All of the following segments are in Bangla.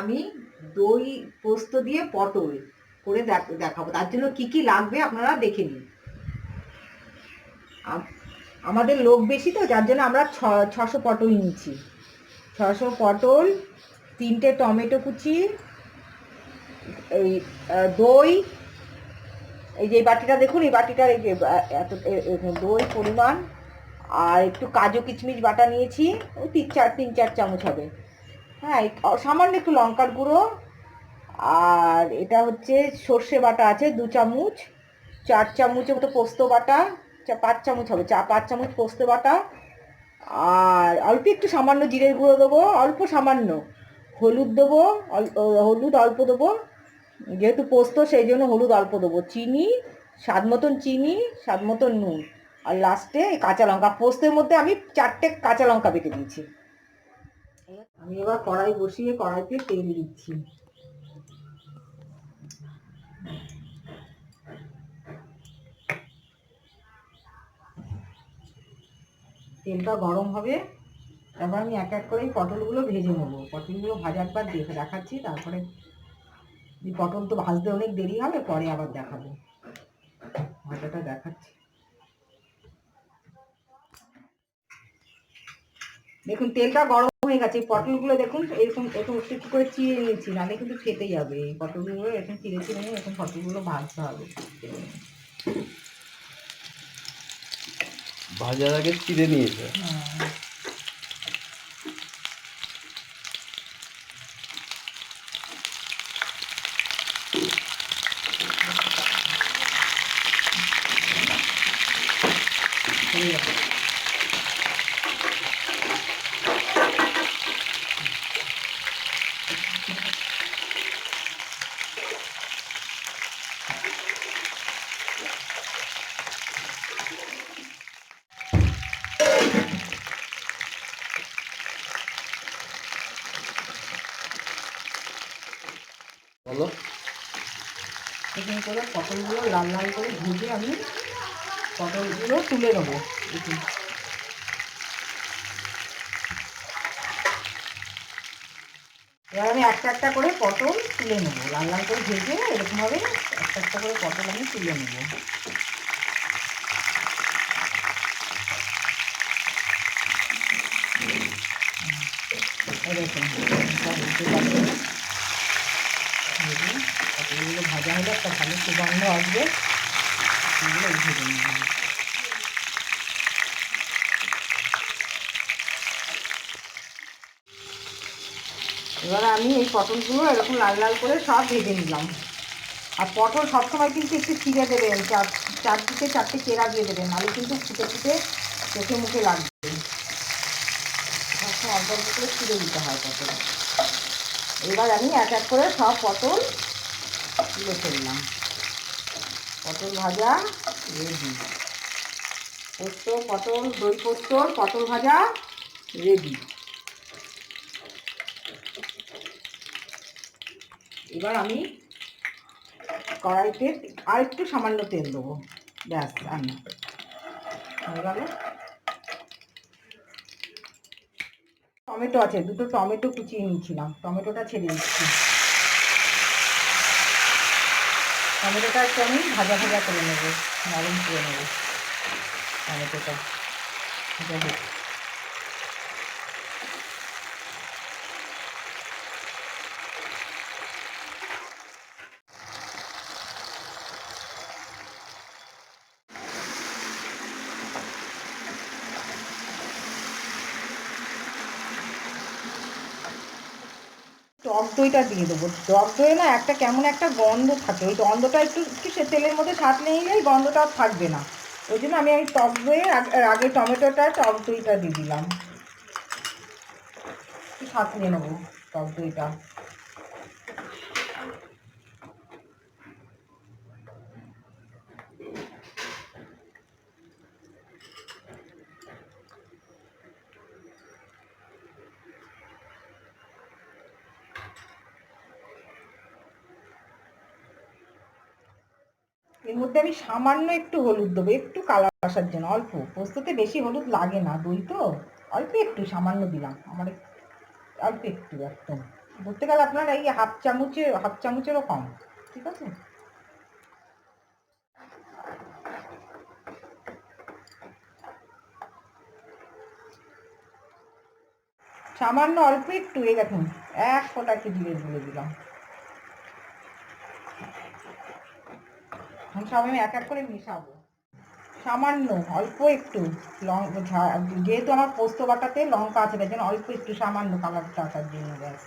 আমি দই পোস্ত দিয়ে পটল করে দেখাবো। তার জন্য কি কি লাগবে আপনারা দেখে নিন। আমাদের লোক বেশি তো, যার জন্য আমরা 600 পটল নিয়েছি। 600 পটল, 3টে টমেটো কুচি, এই দই, এই যে বাটিটা দেখুন, এই বাটিটার এই যে এত দই পরিমাণ, আর একটু কাজু কিশমিশ বাটা নিয়েছি, ওই 3-4 চামচ হবে। হ্যাঁ, সামান্য একটু লঙ্কার গুঁড়ো, আর এটা হচ্ছে সর্ষে বাটা আছে 2 চামচ, 4 চামচের মতো পোস্ত বাটা, 5 চামচ হবে, 5 চামচ পোস্ত বাটা, আর অল্প একটু সামান্য জিরের গুঁড়ো দেবো, অল্প সামান্য হলুদ দেবো, হলুদ অল্প দেবো, যেহেতু পোস্ত সেই জন্য হলুদ অল্প দেবো, চিনি স্বাদ মতন, চিনি স্বাদ মতন নুন, আর লাস্টে কাঁচা লঙ্কা। পোস্তের মধ্যে আমি 4টে কাঁচা লঙ্কা বেটে দিয়েছি। আমি এবার কড়াই বসিয়ে কড়াইতে তেল দিচ্ছি। তেলটা গরম হবে, তারপর আমি এক এক করে পটলগুলো ভেজে নেবো। পটলগুলো ভাজার পর দেখাচ্ছি। তারপরে পটল তো ভাজতে অনেক দেরি হবে, পরে আবার দেখাবো, ভাজাটা দেখাচ্ছি। দেখুন তেলটা গরম হয়ে গেছে। পটলগুলো দেখুন এরকম এরকম একটু করে চিড়ে নিয়েছি, নাহলে কিন্তু ফেটে যাবে। এই পটলগুলো এরকম চিড়ে নিয়ে এরকম পটলগুলো ভাজতে হবে। ভাজার আগে চিড়ে নিয়েছে। বলো, এখানে করে পটলগুলো লাল লাল করে ভেজে আমি পটলগুলো তুলে নেবো। এবার আমি একটা একটা করে পটল তুলে নেবো, লাল লাল করে ভেজে এরকমভাবে একটা একটা করে পটল আমি তুলে নেবো। এরকম পটলগুলো ভাজা হলে একটা ভালো সুগন্ধ আসবে, সেগুলো ভেজে নেব। এবার আমি এই পটলগুলো এরকম লাল লাল করে সব ভেজে নিলাম। আর পটল সবসময় কিন্তু একটু ছিঁড়ে দেবেন, 4 চেরা দিয়ে দেবেন, নাহলে কিন্তু ফুটে ফুটে চোখে মুখে লাগবে। সবসময় অল্প অল্প করে ছিঁড়ে দিতে হয় পটল। এবার আমি এক এক করে সব পটল তুলে ফেললাম। পটল ভাজা রেডি। পোস্ত পটল, দই পোস্ত পটল ভাজা রেডি। এবার আমি কড়াইতে আর একটু সামান্য তেল দেবো, ব্যাস রান্না হয়ে গেল। টমেটো আছে, 2টো টমেটো কুচিয়ে নিয়েছিলাম, টমেটোটা ছেড়ে দিচ্ছি। টমেটোটা একটু আমি ভাজা ভাজা করে নেবো, নরম করে নেবো টমেটোটা। টক দইটা দিয়ে দেবো। টক দই না একটা কেমন একটা গন্ধ থাকে, ওই গন্ধটা একটু একটু সে তেলের মধ্যে সাঁতলে নিলেই গন্ধটা থাকবে না। ওই জন্য আমি টক দইয়ের আগে টমেটোটা টক দইটা দিয়ে দিলাম, একটু সাঁতলে নেবো টক দইটা। এর মধ্যে আমি সামান্য একটু হলুদ দেবো, একটু কালার আসার জন্য, অল্প। পোস্ততে বেশি হলুদ লাগে না, দই তো, অল্প একটু সামান্য দিলাম, আমার অল্প একটু একদম। ধরতে গেলে আপনার এই হাফ চামচেরও কম। ঠিক আছে, সামান্য অল্প একটু, এই দেখুন এক ফোঁটা একটু দিয়ে দিলাম। সব আমি এক এক করে মিশাবো। সামান্য অল্প একটু যেহেতু আমার পোস্ত বাটাতে লঙ্কা আছে, তাই জন্য অল্প একটু সামান্য কালারটা আসার জন্য ব্যাস।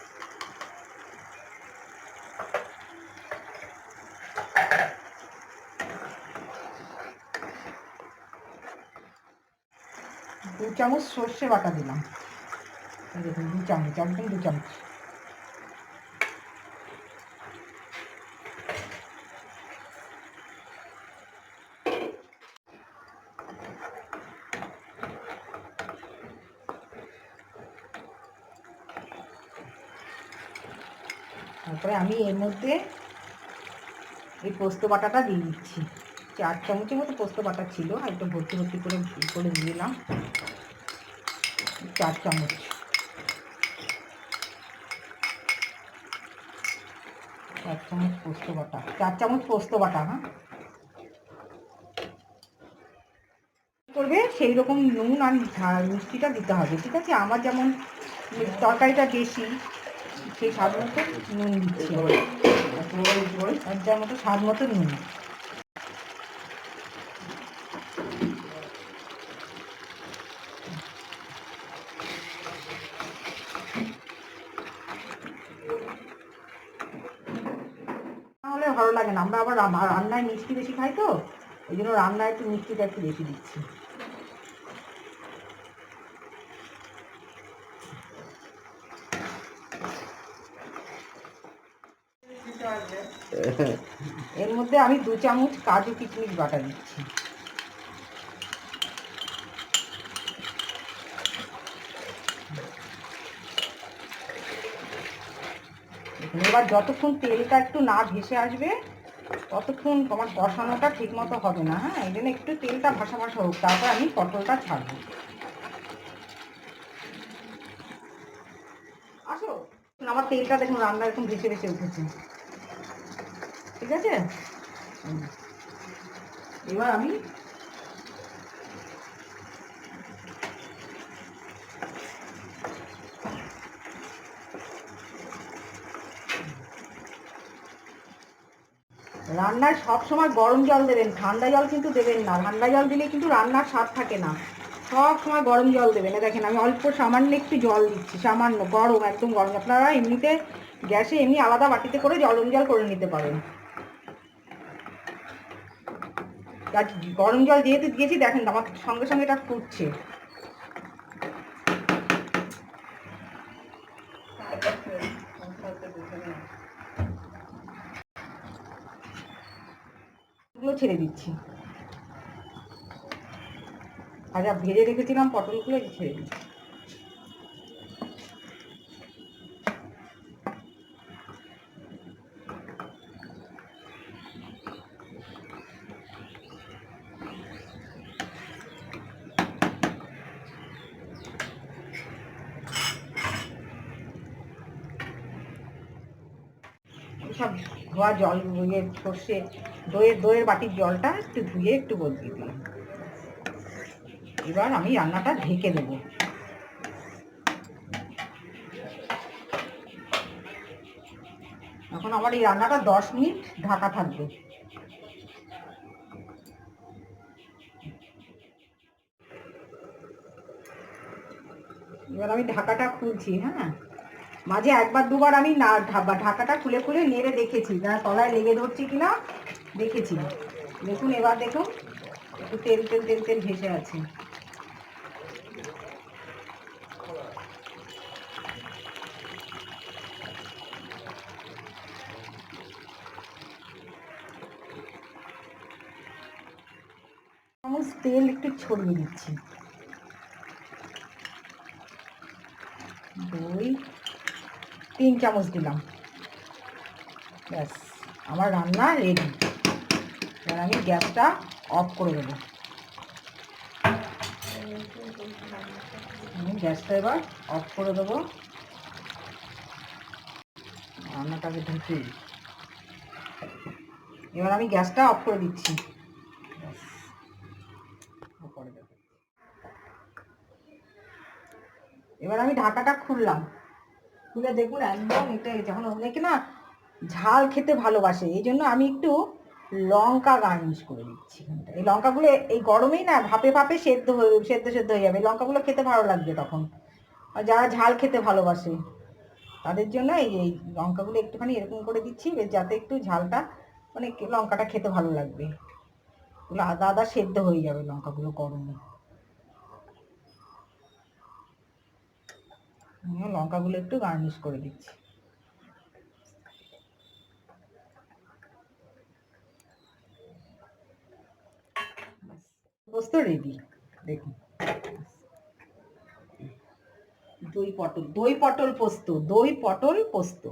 দু চামচ সর্ষে বাটা দিলাম, দেখুন 2 চামচ, একদম 2 চামচ। তারপরে আমি এর মধ্যে এই পোস্ত বাটাটা দিয়ে দিচ্ছি। 4 চামচের মতো পোস্ত বাটা ছিল, একটু ভর্তি করে দিয়ে দিলাম 4 চামচ। 4 চামচ পোস্ত বাটা, 4 চামচ পোস্ত বাটা। করবে সেই রকম নুন আর মিষ্টিটা দিতে হবে। ঠিক আছে, আমার যেমন তরকারিটা বেশি, সেই স্বাদ মতো নুন দিচ্ছি, আর যার মতো স্বাদ মতো নুন। তাহলে ভালো লাগে না, আমরা আবার রান্নায় মিষ্টি বেশি খাই, তো ওই জন্য রান্নায় একটু মিষ্টিটা একটু বেশি দিচ্ছি। এর মধ্যে আমি 2 চামচ কাজু কিশমিশ বাটা দিচ্ছি। এবার যতক্ষণ তেলটা একটু না ভেসে আসবে ততক্ষণ তোমার কষানোটা ঠিক মতো হবে না। হ্যাঁ, এই জন্য একটু তেলটা ভাসা ভাসা হোক, তারপর আমি পটলটা ছাড়বো। আসো, আমার তেলটা দেখুন রান্না এরকম ভেসে ভেসে উঠেছে। ঠিক আছে, এবার আমি রান্নার সব সময় গরম জল দেবেন, ঠান্ডা জল কিন্তু দেবেন না। ঠান্ডা জল দিলে কিন্তু রান্নার স্বাদ থাকে না। সব সময় গরম জল দেবেন। দেখেন আমি অল্প সামান্য একটু জল দিচ্ছি, সামান্য গরম, একদম গরম। আপনারা এমনিতে গ্যাসে এমনি আলাদা বাটিতে করে গরম জল করে নিতে পারেন। গরম জল যেহেতু দিয়েছি, দেখেন আমার সঙ্গে সঙ্গে এটা ফুটছে। এগুলো ছেড়ে দিচ্ছি, আর যা ভেজে রেখেছিলাম পটলগুলো ছেড়ে দিচ্ছি। সব ধোয়া জল, সর্ষে দইয়ের বাটির জলটা একটু ধুয়ে একটু বদলে দিলাম। এবার আমি রান্নাটা ঢেকে দেবো। এখন আমার এই রান্নাটা 10 মিনিট ঢাকা থাকবে। এবার আমি ঢাকাটা খুলছি। হ্যাঁ, মাঝে একবার দুবার আমি ঢাকাটা খুলে খুলে নেড়ে দেখেছি, যারা তলায় লেগে ধরছে কিনা দেখেছি। দেখুন, এবার দেখুন একটু তেল তেল তেল তেল ভেসে আছে। চামচ তেল একটু ছড়িয়ে দিচ্ছি। দই 3 চামচ দিলাম। ব্যাস, আমার রান্না রেডি। এবার আমি গ্যাসটা অফ করে দেবো। আমি গ্যাসটা এবার অফ করে দেবো। রান্নাটাকে ঢুকে এবার আমি গ্যাসটা অফ করে দিচ্ছি। এবার আমি ঢাকাটা খুললাম, খুলে দেখুন একদম এটা যখন অনেকে না ঝাল খেতে ভালোবাসে, এই জন্য আমি একটু লঙ্কা গার্নিশ করে দিচ্ছি এখানটা। এই লঙ্কাগুলো এই গরমেই না ভাপে ভাপে সেদ্ধ হয়ে যাবে, এই লঙ্কাগুলো খেতে ভালো লাগবে তখন। আর যারা ঝাল খেতে ভালোবাসে তাদের জন্য এই লঙ্কাগুলো একটুখানি এরকম করে দিচ্ছি, যাতে একটু ঝালটা মানে লঙ্কাটা খেতে ভালো লাগবে। এগুলো আদা আদা সেদ্ধ হয়ে যাবে লঙ্কাগুলো গরমে। লঙ্কাগুলো একটু গার্নিশ করে দিচ্ছি। পোস্ত রেডি দেখুন। দই পটল পোস্ত, দই পটল পোস্ত।